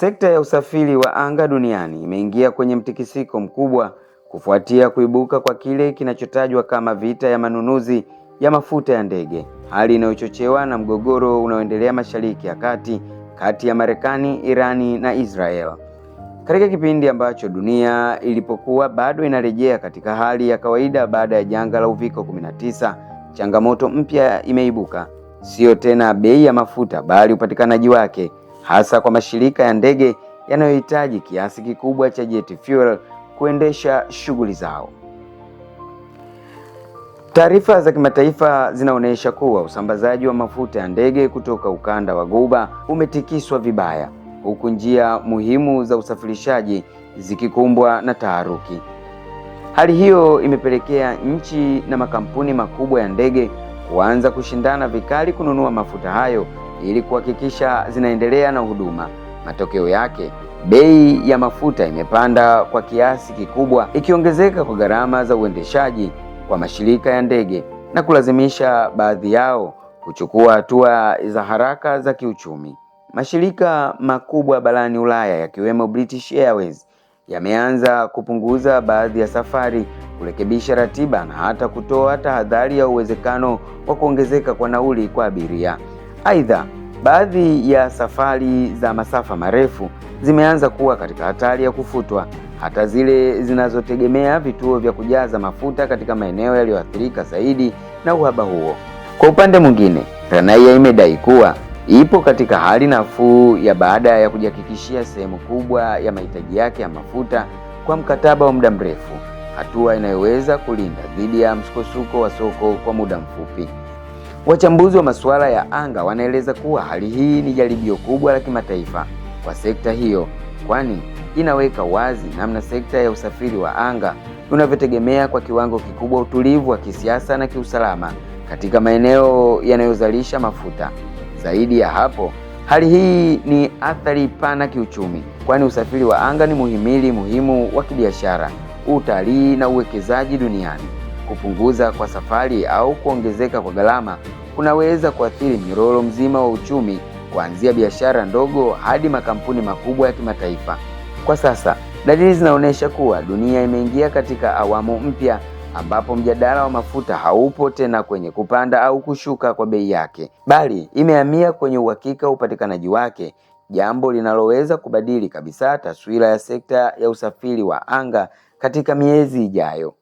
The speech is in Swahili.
Sekta ya usafiri wa anga duniani imeingia kwenye mtikisiko mkubwa kufuatia kuibuka kwa kile kinachotajwa kama vita ya manunuzi ya mafuta ya ndege, hali inayochochewa na mgogoro unaoendelea Mashariki ya Kati kati ya Marekani, Irani na Israel. Katika kipindi ambacho dunia ilipokuwa bado inarejea katika hali ya kawaida baada ya janga la Uviko 19, changamoto mpya imeibuka. Sio tena bei ya mafuta bali upatikanaji wake, hasa kwa mashirika ya ndege yanayohitaji kiasi kikubwa cha jet fuel kuendesha shughuli zao. Taarifa za kimataifa zinaonyesha kuwa usambazaji wa mafuta ya ndege kutoka ukanda wa Ghuba umetikiswa vibaya, huku njia muhimu za usafirishaji zikikumbwa na taharuki. Hali hiyo imepelekea nchi na makampuni makubwa ya ndege kuanza kushindana vikali kununua mafuta hayo ili kuhakikisha zinaendelea na huduma. Matokeo yake, bei ya mafuta imepanda kwa kiasi kikubwa, ikiongezeka kwa gharama za uendeshaji kwa mashirika ya ndege na kulazimisha baadhi yao kuchukua hatua za haraka za kiuchumi. Mashirika makubwa barani Ulaya yakiwemo British Airways yameanza kupunguza baadhi ya safari, kurekebisha ratiba na hata kutoa tahadhari ya uwezekano wa kuongezeka kwa nauli kwa abiria. Aidha, baadhi ya safari za masafa marefu zimeanza kuwa katika hatari ya kufutwa, hata zile zinazotegemea vituo vya kujaza mafuta katika maeneo yaliyoathirika zaidi na uhaba huo. Kwa upande mwingine, Tanzania imedai kuwa ipo katika hali nafuu ya baada ya kujihakikishia sehemu kubwa ya mahitaji yake ya mafuta kwa mkataba wa muda mrefu, hatua inayoweza kulinda dhidi ya msukosuko wa soko kwa muda mfupi. Wachambuzi wa masuala ya anga wanaeleza kuwa hali hii ni jaribio kubwa la kimataifa kwa sekta hiyo, kwani inaweka wazi namna sekta ya usafiri wa anga unavyotegemea kwa kiwango kikubwa utulivu wa kisiasa na kiusalama katika maeneo yanayozalisha mafuta. Zaidi ya hapo, hali hii ni athari pana kiuchumi, kwani usafiri wa anga ni muhimili muhimu wa kibiashara, utalii na uwekezaji duniani. Kupunguza kwa safari au kuongezeka kwa gharama kunaweza kuathiri mnyororo mzima wa uchumi, kuanzia biashara ndogo hadi makampuni makubwa ya kimataifa. Kwa sasa, dalili zinaonyesha kuwa dunia imeingia katika awamu mpya ambapo mjadala wa mafuta haupo tena kwenye kupanda au kushuka kwa bei yake, bali imehamia kwenye uhakika upatikanaji wake, jambo linaloweza kubadili kabisa taswira ya sekta ya usafiri wa anga katika miezi ijayo.